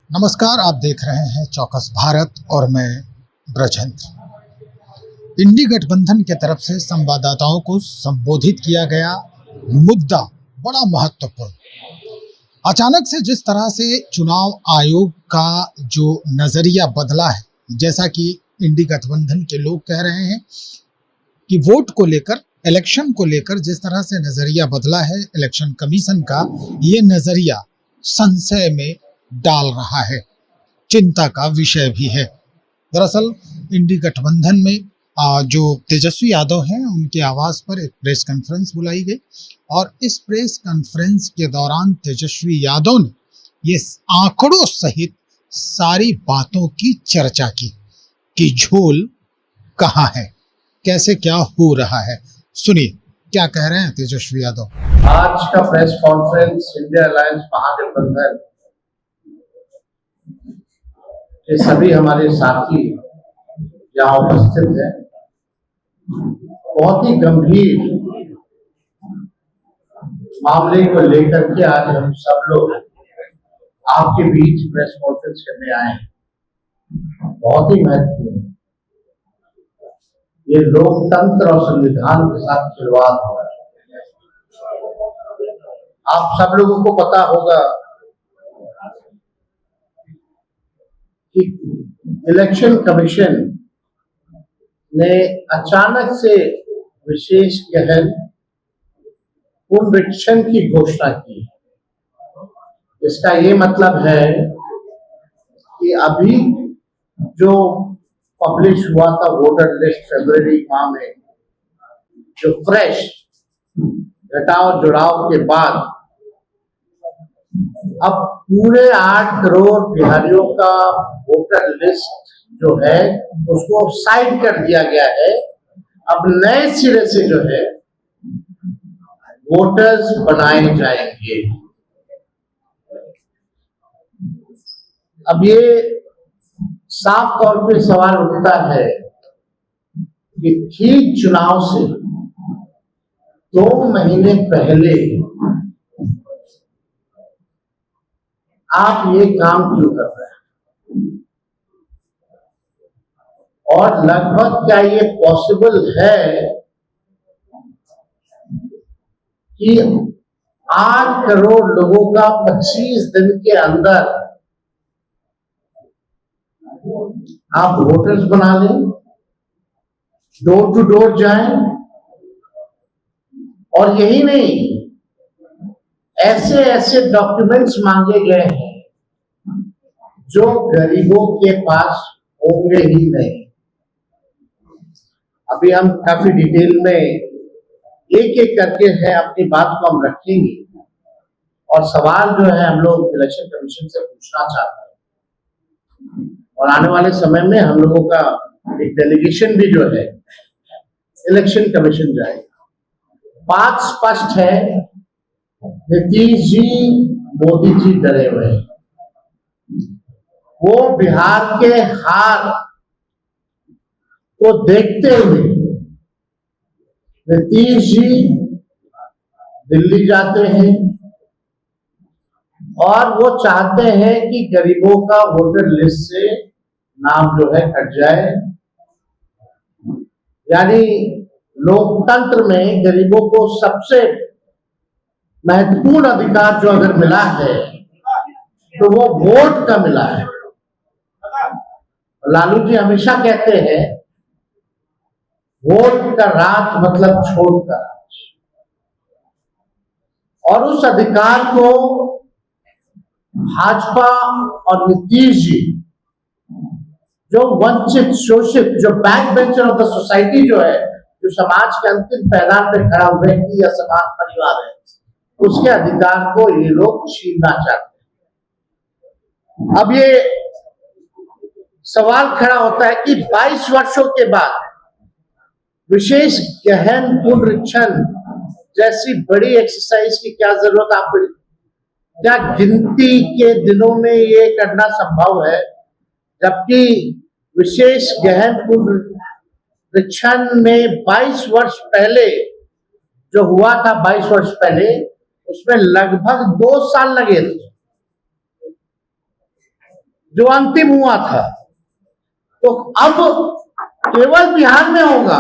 नमस्कार, आप देख रहे हैं चौकस भारत और मैं ब्रजेंद्र। इंडी गठबंधन के तरफ से संवाददाताओं को संबोधित किया गया मुद्दा बड़ा महत्वपूर्ण। अचानक से जिस तरह से चुनाव आयोग का जो नजरिया बदला है, जैसा कि इंडी गठबंधन के लोग कह रहे हैं कि वोट को लेकर, इलेक्शन को लेकर जिस तरह से नजरिया बदला है इलेक्शन कमीशन का, ये नजरिया संशय में डाल रहा है, चिंता का विषय भी है। दरअसल इंडी गठबंधन में जो तेजस्वी यादव हैं, उनके आवास पर एक प्रेस कॉन्फ्रेंस बुलाई गई और इस प्रेस कॉन्फ्रेंस के दौरान तेजस्वी यादव ने ये आंकड़ों सहित सारी बातों की चर्चा की कि झोल कहाँ है, कैसे क्या हो रहा है। सुनिए क्या कह रहे हैं तेजस्वी यादव। आज का प्रेस कॉन्फ्रेंस इंडिया अलायंस महागठबंधन के सभी हमारे साथी यहाँ उपस्थित हैं। बहुत ही गंभीर मामले को लेकर के आज हम सब लोग आपके बीच प्रेस कॉन्फ्रेंस करने आए हैं। बहुत ही महत्वपूर्ण, ये लोकतंत्र और संविधान के साथ खिलवाड़ हो रहा है। आप सब लोगों को पता होगा कि इलेक्शन कमीशन ने अचानक से विशेष गहन पुनरीक्षण की घोषणा की। इसका ये मतलब है कि अभी जो पब्लिश हुआ था वोटर लिस्ट फरवरी माह में, जो फ्रेश घटाव जुड़ाव के बाद अब पूरे 8 करोड़ बिहारियों का वोटर लिस्ट जो है उसको साइड कर दिया गया है। अब नए सिरे से जो है वोटर्स बनाए जाएंगे। अब ये साफ तौर पे सवाल उठता है कि ठीक चुनाव से 2 महीने पहले आप ये काम क्यों कर रहे हैं, और लगभग क्या ये पॉसिबल है कि 8 करोड़ लोगों का 25 दिन के अंदर आप वोटर्स बना लें, डोर टू डोर जाएं, और यही नहीं, ऐसे ऐसे डॉक्यूमेंट्स मांगे गए हैं जो गरीबों के पास होंगे ही नहीं। अभी हम काफी डिटेल में एक एक करके है अपनी बात को हम रखेंगे, और सवाल जो है हम लोग इलेक्शन कमीशन से पूछना चाहते हैं, और आने वाले समय में हम लोगों का एक डेलीगेशन भी जो है इलेक्शन कमीशन जाएगा। बात स्पष्ट है, नीतीश जी, मोदी जी डरे हुए हैं। वो बिहार के हार को देखते हुए नीतीश जी दिल्ली जाते हैं और वो चाहते हैं कि गरीबों का वोटर लिस्ट से नाम जो है हट जाए। यानी लोकतंत्र में गरीबों को सबसे महत्वपूर्ण अधिकार जो अगर मिला है तो वो वोट का मिला है। लालू जी हमेशा कहते हैं वोट का राज मतलब छोड़ का राज, और उस अधिकार को भाजपा और नीतीश जी, जो वंचित, शोषित, जो back bencher of the society जो है, जो समाज के अंतिम पैदान पे खड़ा व्यक्ति या समाज परिवार है, उसके अधिकार को ये लोग छीनना चाहते हैं। अब ये सवाल खड़ा होता है कि 22 वर्षों के बाद विशेष गहन पुनरीक्षण जैसी बड़ी एक्सरसाइज की क्या जरूरत आपको, क्या गिनती के दिनों में ये करना संभव है, जबकि विशेष गहन पुनरीक्षण में 22 वर्ष पहले जो हुआ था, 22 वर्ष पहले उसमें लगभग 2 साल लगे थे। जो अंतिम हुआ था, तो अब केवल बिहार में होगा,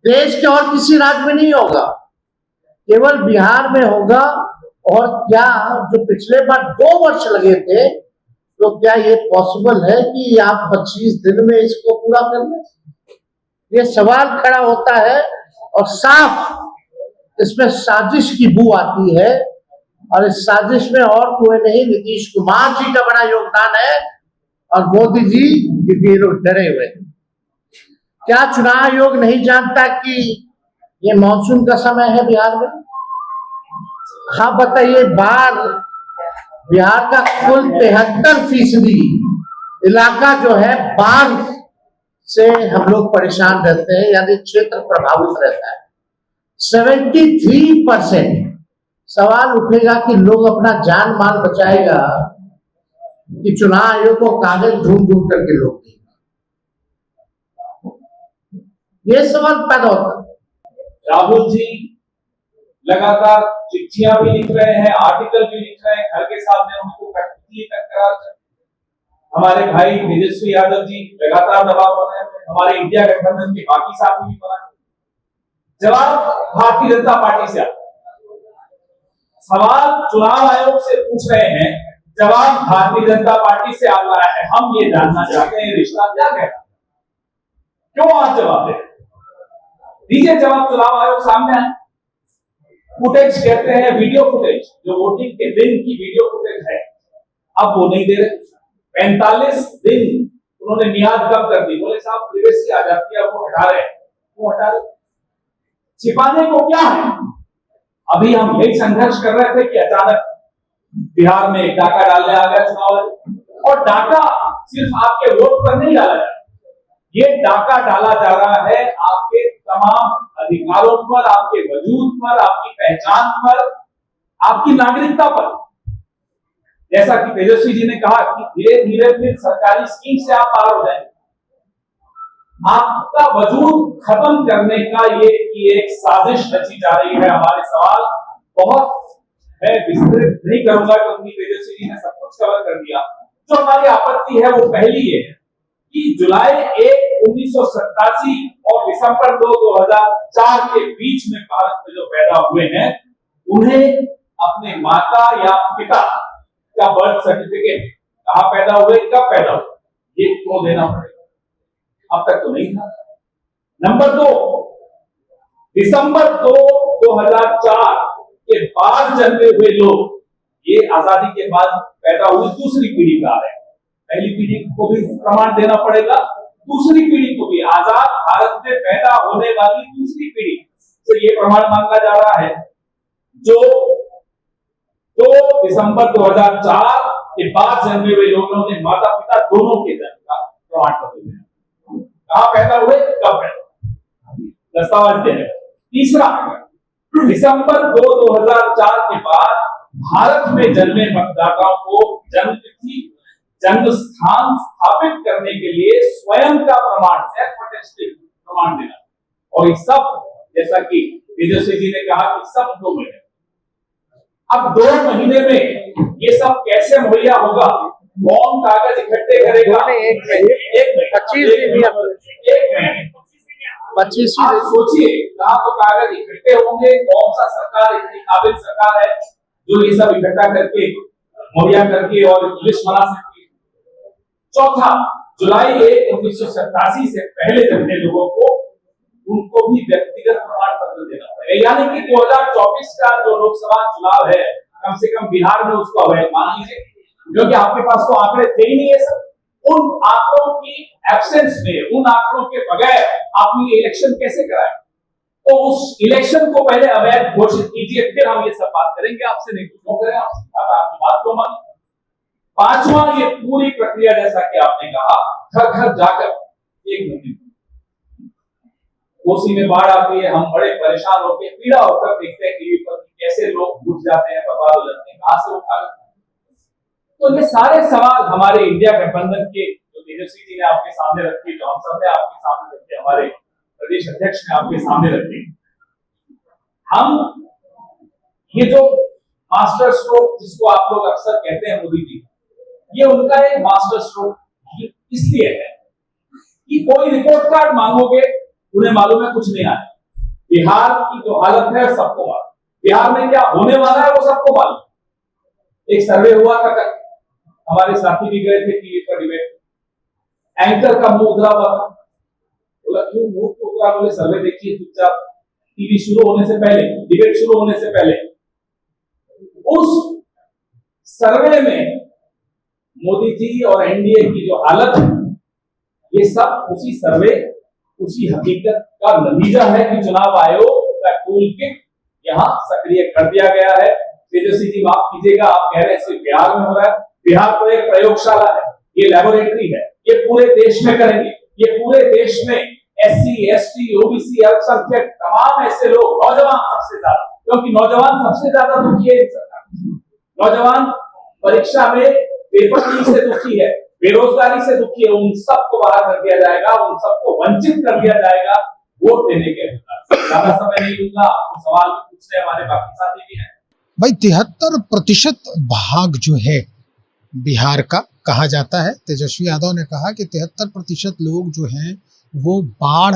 देश के और किसी राज्य में नहीं होगा, केवल बिहार में होगा। और क्या जो पिछले बार 2 वर्ष लगे थे, तो क्या ये पॉसिबल है कि आप 25 दिन में इसको पूरा कर लें? ये सवाल खड़ा होता है और साफ इसमें साजिश की बू आती है। और इस साजिश में और कोई नहीं, नीतीश कुमार जी का बड़ा योगदान है और मोदी जी क्योंकि लोग डरे हुए हैं। क्या चुनाव आयोग नहीं जानता कि ये मानसून का समय है बिहार में? हाँ बताइए, बिहार का कुल 73% इलाका जो है बाढ़ से हम लोग परेशान रहते हैं, यानी क्षेत्र प्रभावित रहता है। 73% सवाल उठेगा कि लोग अपना जान माल बचाएगा कि चुनाव आयोग को कागज ढूंढ ढूंढ करके लोग देंगे? ये सवाल पैदा होता है। राहुल जी लगातार चिट्ठियां भी लिख रहे हैं, आर्टिकल भी लिख रहे हैं, घर के सामने उनको कठपुतली तक करा रहे हैं। हमारे भाई तेजस्वी यादव जी लगातार दबाव बना रहे हैं, हमारे इंडिया गठबंधन के बाकी साथी भी बना रहे हैं। जवाब भारतीय जनता पार्टी से आता है। सवाल चुनाव आयोग से पूछ रहे हैं, जवाब भारतीय जनता पार्टी से आ रहा है। हम ये जानना चाहते हैं रिश्ता क्या कहता है, क्यों आप जवाब दे, दीजिए जवाब। चुनाव आयोग सामने आए, फुटेज कहते हैं, वीडियो फुटेज, जो वोटिंग के दिन की वीडियो फुटेज है, अब वो नहीं दे रहे। 45 दिन उन्होंने मियाद कब कर दी, बोले साहब प्रिवेसी आ जाती है, वो हटा रहे हैं। वो हटा रहे, छिपाने को क्या है? अभी हम यही संघर्ष कर रहे थे कि अचानक बिहार में डाका डालने आ गया चुनाव, और डाका सिर्फ आपके वोट पर नहीं डाला जाए, ये डाका डाला जा रहा है आपके तमाम अधिकारों पर, आपके वजूद पर, आपकी पहचान पर, आपकी नागरिकता पर। जैसा कि तेजस्वी जी ने कहा कि धीरे धीरे फिर सरकारी स्कीम से आप पार हो जाएंगे। आपका वजूद खत्म करने का ये एक साजिश रची जा रही है। हमारे सवाल बहुत, मैं विस्तृत नहीं करूंगा क्योंकि तेजस्वी जी ने सब कुछ कवर कर दिया। जो हमारी आपत्ति है वो पहली ये है कि जुलाई 1, 1987 और दिसंबर 2, 2004 के बीच में भारत में जो पैदा हुए हैं, उन्हें अपने माता या पिता का बर्थ सर्टिफिकेट, कहां पैदा हुए, कब पैदा हुए, ये क्यों देना पड़ेगा? अब तक तो नहीं था। नंबर 2, दिसंबर 2, 2004 के बाद जन्मे हुए लोग, ये आजादी के बाद पैदा हुई दूसरी पीढ़ी का है। पहली पीढ़ी को भी प्रमाण देना पड़ेगा, दूसरी पीढ़ी को भी, आजाद भारत में पैदा होने वाली दूसरी पीढ़ी से ये प्रमाण मांगा जा रहा है। जो 2 दिसंबर 2004 के बाद जन्मे हुए लोगों ने माता पिता दोनों के जन्म का प्रमाण पत्र दिया, कहां पैदा हुए, कब पैदा, दस्तावेज देने। तीसरा, दिसंबर 2, 2004 के बाद भारत में जन्मे मतदाताओं को जन्म तिथि, जन्म स्थान स्थापित करने के लिए स्वयं का प्रमाण, सेल्फ अटेस्टेड प्रमाण देना। और ये सब, जैसा कि तेजस्वी जी ने कहा कि सब 2 महीने। अब 2 महीने में ये सब कैसे मुहैया होगा? कौन कागज इकट्ठे करेगा? एक मिनट 25 आप सोचिए, कहां तो कागज इकट्ठे होंगे, कौन सा सरकार इतनी काबिल सरकार है जो ये सब इकट्ठा करके मुहैया करके और लिस्ट बना सकती है? चौथा, जुलाई 1, 1987 से पहले जन्मे लोगों को, उनको भी व्यक्तिगत प्रमाण पत्र देना पड़ेगा। यानी कि 2024 का जो लोकसभा चुनाव है, कम से कम बिहार में उसको अवैध मान लीजिए, क्योंकि आपके पास तो आंकड़े थे ही नहीं है सब। उन आंकड़ों की एब्सेंस में, उन आंकड़ों के बगैर आपने इलेक्शन कैसे कराया? तो उस इलेक्शन को पहले अवैध घोषित कीजिए, फिर हम ये सब बात करेंगे आपसे, नहीं तो क्यों करें आपकी बात को माने। 5वां, ये पूरी प्रक्रिया जैसा कि आपने कहा, घर घर जाकर, एक महीने कोसी में बाढ़ आती है, हम बड़े परेशान होकर, पीड़ा होकर देखते हैं टीवी पर कैसे लोग घुस जाते हैं, बर्बाद हो जाते हैं, कहां से वो कागज। तो ये सारे सवाल हमारे इंडिया गठबंधन के, जो तेजस्वी जी ने आपके सामने रखे, जो हम सब ने आपके सामने रखे, हमारे प्रदेश अध्यक्ष ने आपके सामने रखे। हम ये जो मास्टर स्ट्रोक जिसको आप लोग अक्सर कहते हैं मोदी जी, ये उनका एक मास्टर स्ट्रोक इसलिए है कि कोई रिपोर्ट कार्ड मांगोगे, उन्हें मालूम है कुछ नहीं आया। बिहार की जो हालत है सबको मालूम, बिहार में क्या होने वाला है वो सबको मालूम। एक सर्वे हुआ था कल, हमारे साथी भी गए थे टीवी पर डिबेट, एंकर का मुंह उधरा हुआ था, बोला क्यों मुंह उधरा? बोले सर्वे देखिए चुपचाप, टीवी शुरू होने से पहले, डिबेट शुरू होने से पहले उस सर्वे में मोदी जी और एनडीए की जो हालत है, ये सब उसी सर्वे, उसी हकीकत का नतीजा है कि चुनाव आयोग का टूल किट यहाँ सक्रिय कर दिया गया है। तेजस्वी जी माफ कीजिएगा, आप कह रहे हैं सिर्फ बिहार में हो रहा है, बिहार तो एक प्रयोगशाला है, ये लैबोरेटरी है, ये पूरे देश में करेंगे, ये पूरे देश में SC, ST, OBC, अल्पसंख्यक तमाम ऐसे लोग, नौजवान सबसे ज्यादा, क्योंकि नौजवान सबसे ज्यादा दुखी है, नौजवान परीक्षा में पेपर लीक से दुखी है, बेरोजगारी से दुखी है, उन सबको बाहर कर दिया जाएगा, उन सबको वंचित कर दिया जाएगा वोट देने के अधिकार। ज्यादा समय नहीं लूंगा, आपको सवाल पूछने हमारे बाकी साथी भी हैं। भाई 73% भाग जो है बिहार का कहा जाता है। तेजस्वी यादव ने कहा कि 73% लोग जो हैं वो बाढ़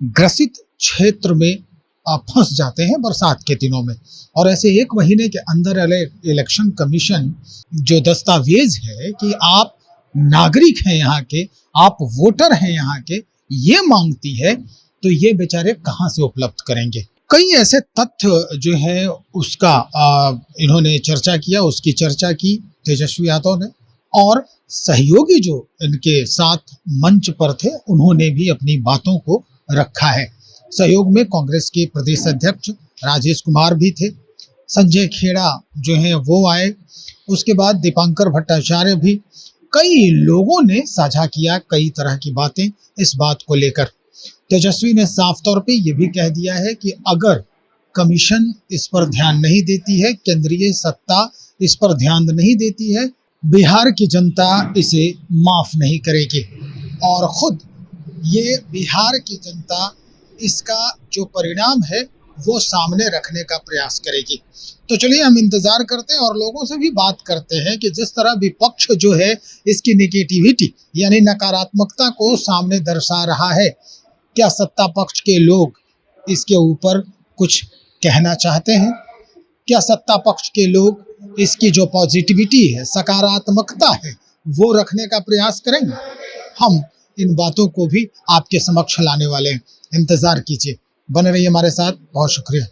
ग्रसित क्षेत्र में फंस जाते हैं बरसात के दिनों में, और ऐसे एक महीने के अंदर इलेक्शन कमीशन जो दस्तावेज है कि आप नागरिक हैं यहाँ के, आप वोटर हैं यहाँ के, ये मांगती है, तो ये बेचारे कहाँ से उपलब्ध करेंगे। कई ऐसे तथ्य जो है उसका इन्होंने चर्चा किया, उसकी चर्चा की तेजस्वी यादव ने, और सहयोगी जो इनके साथ मंच पर थे उन्होंने भी अपनी बातों को रखा है। सहयोग में कांग्रेस के प्रदेश अध्यक्ष राजेश कुमार भी थे, संजय खेड़ा जो हैं वो आए, उसके बाद दीपांकर भट्टाचार्य भी, कई लोगों ने साझा किया कई तरह की बातें इस बात को लेकर। तेजस्वी ने साफ तौर पे ये भी कह दिया है कि अगर कमीशन इस पर ध्यान नहीं देती है, केंद्रीय सत्ता इस पर ध्यान नहीं देती है, बिहार की जनता इसे माफ नहीं करेगी, और खुद ये बिहार की जनता इसका जो परिणाम है वो सामने रखने का प्रयास करेगी। तो चलिए हम इंतजार करते हैं और लोगों से भी बात करते हैं कि जिस तरह विपक्ष जो है इसकी नेगेटिविटी यानी नकारात्मकता को सामने दर्शा रहा है, क्या सत्ता पक्ष के लोग इसके ऊपर कुछ कहना चाहते हैं? क्या सत्ता पक्ष के लोग इसकी जो पॉजिटिविटी है, सकारात्मकता है, वो रखने का प्रयास करेंगे? हम इन बातों को भी आपके समक्ष लाने वाले हैं, इंतजार कीजिए, बने रहिए हमारे साथ। बहुत शुक्रिया।